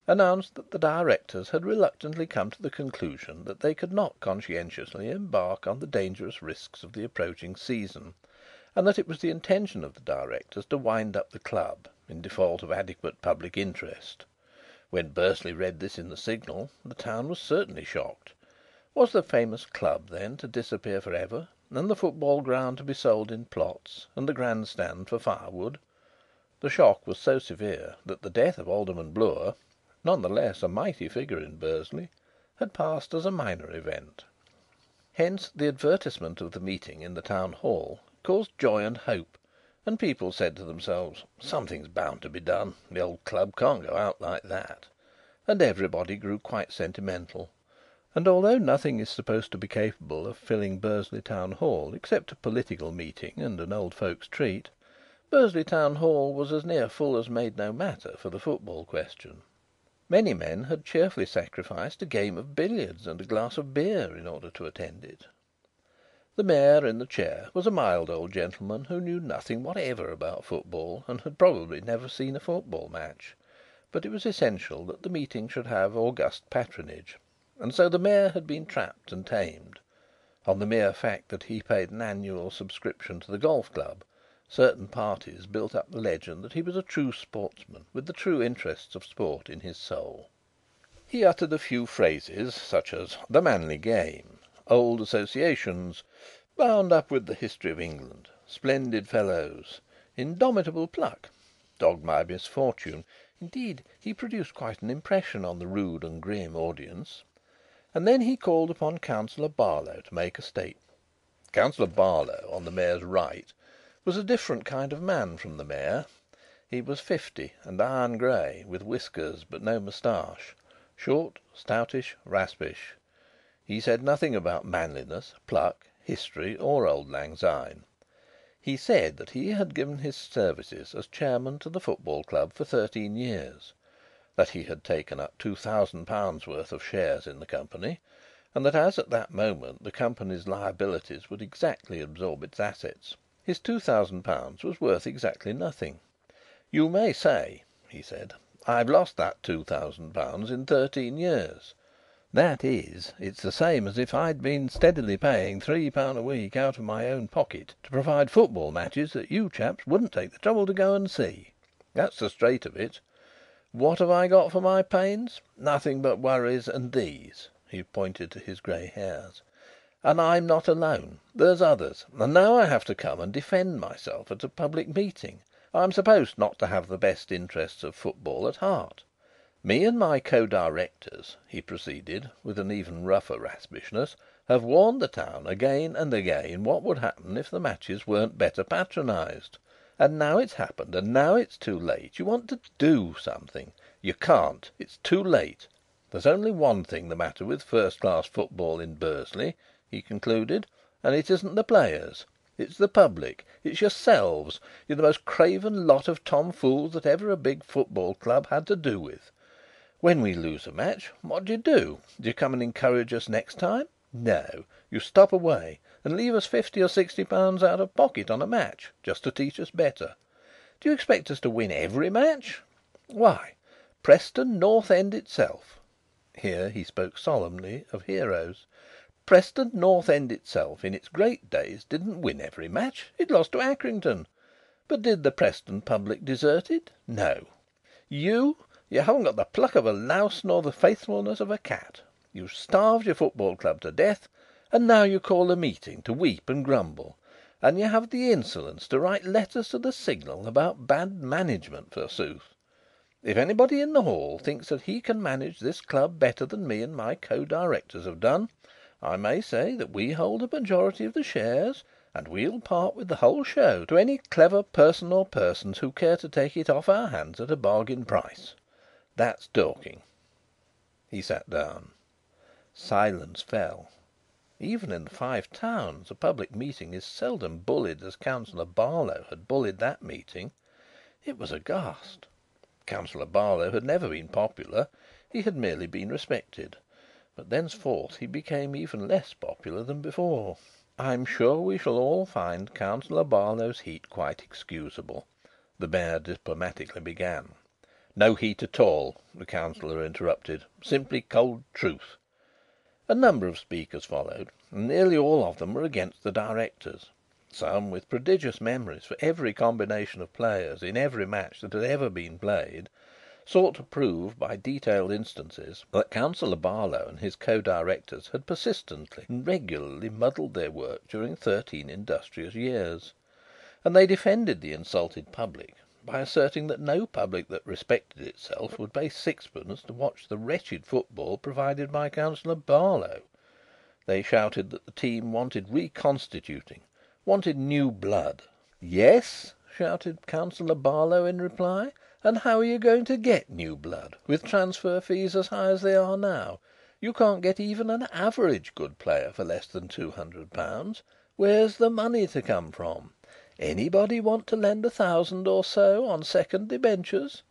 announced that the Directors had reluctantly come to the conclusion that they could not conscientiously embark on the dangerous risks of the approaching season, and that it was the intention of the Directors to wind up the club, in default of adequate public interest. When Bursley read this in the Signal, the town was certainly shocked. Was the famous club, then, to disappear for ever, and the football ground to be sold in plots, and the grand stand for firewood? The shock was so severe that the death of Alderman Bloor, none the less a mighty figure in Bursley, had passed as a minor event. Hence the advertisement of the meeting in the Town Hall caused joy and hope, and people said to themselves, "Something's bound to be done. The old club can't go out like that." And everybody grew quite sentimental. And although nothing is supposed to be capable of filling Bursley Town Hall except a political meeting and an old folks' treat, Bursley Town Hall was as near full as made no matter for the football question. Many men had cheerfully sacrificed a game of billiards and a glass of beer in order to attend it. The Mayor in the chair was a mild old gentleman who knew nothing whatever about football and had probably never seen a football match. But it was essential that the meeting should have august patronage, and so the Mayor had been trapped and tamed. On the mere fact that he paid an annual subscription to the Golf Club, certain parties built up the legend that he was a true sportsman with the true interests of sport in his soul. He uttered a few phrases, such as "the manly game," "old associations," "bound up with the history of England," "splendid fellows," "indomitable pluck," "dogged my misfortune." Indeed, he produced quite an impression on the rude and grim audience. And then he called upon Councillor Barlow to make a statement. Councillor Barlow, on the Mayor's right, was a different kind of man from the Mayor. He was 50 and iron grey, with whiskers but no moustache, short, stoutish, raspish. He said nothing about manliness, pluck, history, or auld lang syne. He said that he had given his services as chairman to the football club for 13 years, that he had taken up £2000 worth of shares in the company, and that as at that moment the company's liabilities would exactly absorb its assets, his £2000 was worth exactly nothing. "You may say," he said, "I've lost that £2000 in 13 years. That is, it's the same as if I'd been steadily paying £3 a week out of my own pocket to provide football matches that you chaps wouldn't take the trouble to go and see. That's the straight of it. What have I got for my pains? Nothing but worries and these." He pointed to his grey hairs. "And I'm not alone. There's others. And now I have to come and defend myself at a public meeting. I'm supposed not to have the best interests of football at heart. Me and my co-directors," he proceeded, with an even rougher raspishness, "have warned the town again and again what would happen if the matches weren't better patronised. And now it's happened, and now it's too late. You want to do something. You can't. It's too late. There's only one thing the matter with first class football in Bursley," he concluded, "and it isn't the players. It's the public. It's yourselves. You're the most craven lot of tomfools that ever a big football club had to do with. When we lose a match, what do? Do you come and encourage us next time? No, you stop away and leave us £50 or £60 out of pocket on a match, just to teach us better. Do you expect us to win every match? Why, Preston North End itself," here he spoke solemnly of heroes, "Preston North End itself, in its great days, didn't win every match. It lost to Accrington. But did the Preston public desert it? No. You haven't got the pluck of a louse nor the faithfulness of a cat. You've starved your football club to death, and now you call a meeting to weep and grumble. And you have the insolence to write letters to the Signal about bad management, forsooth. If anybody in the hall thinks that he can manage this club better than me and my co-directors have done, I may say that we hold a majority of the shares, and we'll part with the whole show to any clever person or persons who care to take it off our hands at a bargain price. That's talking." He sat down. Silence fell. Even in the Five Towns a public meeting is seldom bullied as Councillor Barlow had bullied that meeting. It was aghast. Councillor Barlow had never been popular. He had merely been respected. But thenceforth he became even less popular than before. "I'm sure we shall all find Councillor Barlow's heat quite excusable," the Mayor diplomatically began. "No heat at all," the Councillor interrupted. "Simply cold truth." A number of speakers followed, and nearly all of them were against the Directors. Some, with prodigious memories for every combination of players in every match that had ever been played, sought to prove by detailed instances that Councillor Barlow and his co-directors had persistently and regularly muddled their work during 13 industrious years. And they defended the insulted public by asserting that no public that respected itself would pay sixpence to watch the wretched football provided by Councillor Barlow. They shouted that the team wanted reconstituting, wanted new blood. "Yes," shouted Councillor Barlow in reply, "and how are you going to get new blood, with transfer fees as high as they are now? You can't get even an average good player for less than £200. Where's the money to come from? Anybody want to lend 1,000 or so on second debentures?"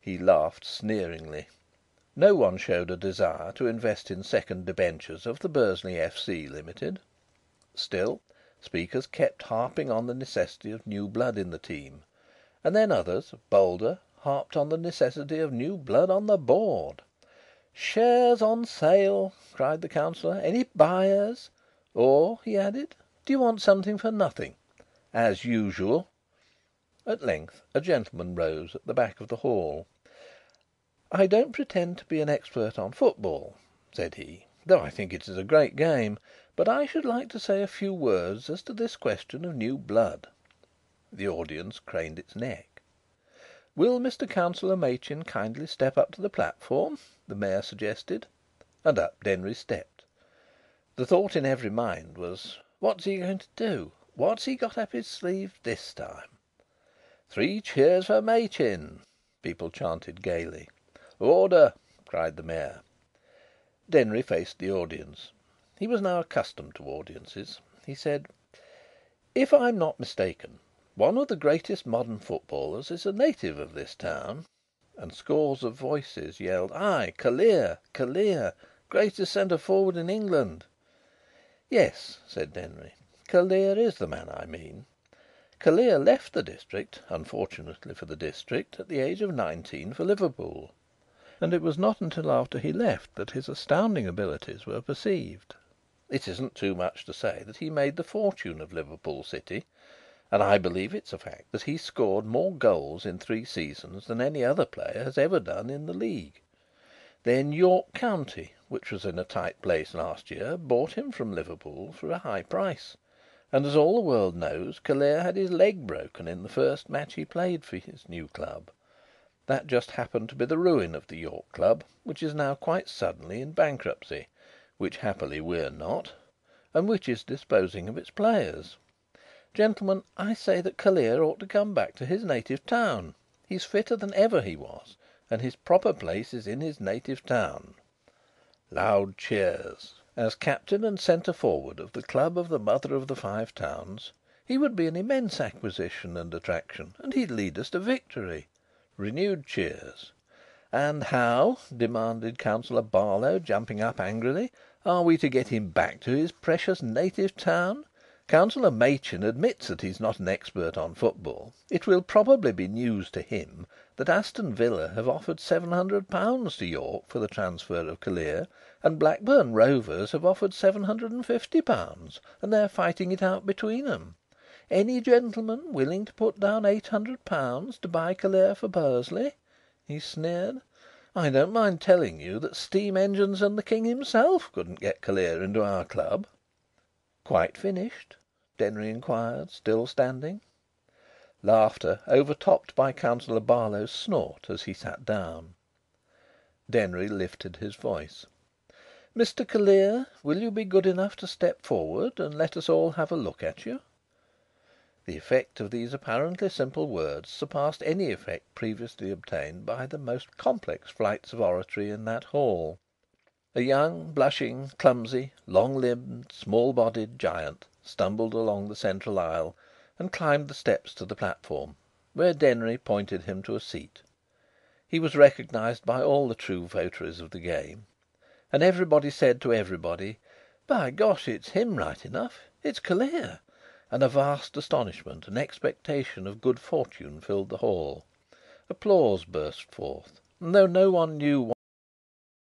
He laughed sneeringly. No one showed a desire to invest in second debentures of the Bursley F.C. Limited. Still, speakers kept harping on the necessity of new blood in the team, and then others, bolder, harped on the necessity of new blood on the board. "Shares on sale!" cried the Councillor. "Any buyers? Or," he added, "do you want something for nothing? As usual." At length a gentleman rose at the back of the hall. "I don't pretend to be an expert on football," said he, "though I think it is a great game, but I should like to say a few words as to this question of new blood." The audience craned its neck. "Will Mr. Councillor Machin kindly step up to the platform?" the Mayor suggested. And up Denry stepped. The thought in every mind was, "What's he going to do? What's he got up his sleeve this time?" "Three cheers for Machin!" people chanted gaily. "Order!" cried the Mayor. Denry faced the audience. He was now accustomed to audiences. He said: "If I'm not mistaken, one of the greatest modern footballers is a native of this town." And scores of voices yelled: "Ay, Callear! Callear! Greatest centre forward in England!" "Yes," said Denry, "Callear is the man I mean. Callear left the district, unfortunately for the district, at the age of 19 for Liverpool. And it was not until after he left that his astounding abilities were perceived. It isn't too much to say that he made the fortune of Liverpool City, and I believe it's a fact that he scored more goals in 3 seasons than any other player has ever done in the League. Then York County, which was in a tight place last year, bought him from Liverpool for a high price, and as all the world knows, Callear had his leg broken in the first match he played for his new club. That just happened to be the ruin of the York Club, which is now quite suddenly in bankruptcy, which happily we're not, and which is disposing of its players. Gentlemen, I say that Callear ought to come back to his native town. He's fitter than ever he was, and his proper place is in his native town." Loud cheers. As captain and centre forward of the club of the Mother of the Five Towns, he would be an immense acquisition and attraction, and he'd lead us to victory. Renewed cheers. "And how," demanded Councillor Barlow, jumping up angrily, "are we to get him back to his precious native town? Councillor Machin admits that he's not an expert on football. It will probably be news to him that Aston Villa have offered £700 to York for the transfer of Callear, and Blackburn Rovers have offered £750, and they're fighting it out between 'em. Any gentleman willing to put down £800 to buy Callear for Bursley?" he sneered. "I don't mind telling you that steam engines and the King himself couldn't get Callear into our club." "Quite finished?" Denry inquired, still standing. Laughter, overtopped by Councillor Barlow's snort as he sat down. Denry lifted his voice. "Mr. Callear, will you be good enough to step forward and let us all have a look at you?" The effect of these apparently simple words surpassed any effect previously obtained by the most complex flights of oratory in that hall. A young, blushing, clumsy, long limbed, small bodied giant stumbled along the central aisle and climbed the steps to the platform, where Denry pointed him to a seat. He was recognised by all the true votaries of the game, and everybody said to everybody: "By gosh, it's him right enough. It's Callear!" And a vast astonishment and expectation of good fortune filled the hall. Applause burst forth, and though no one knew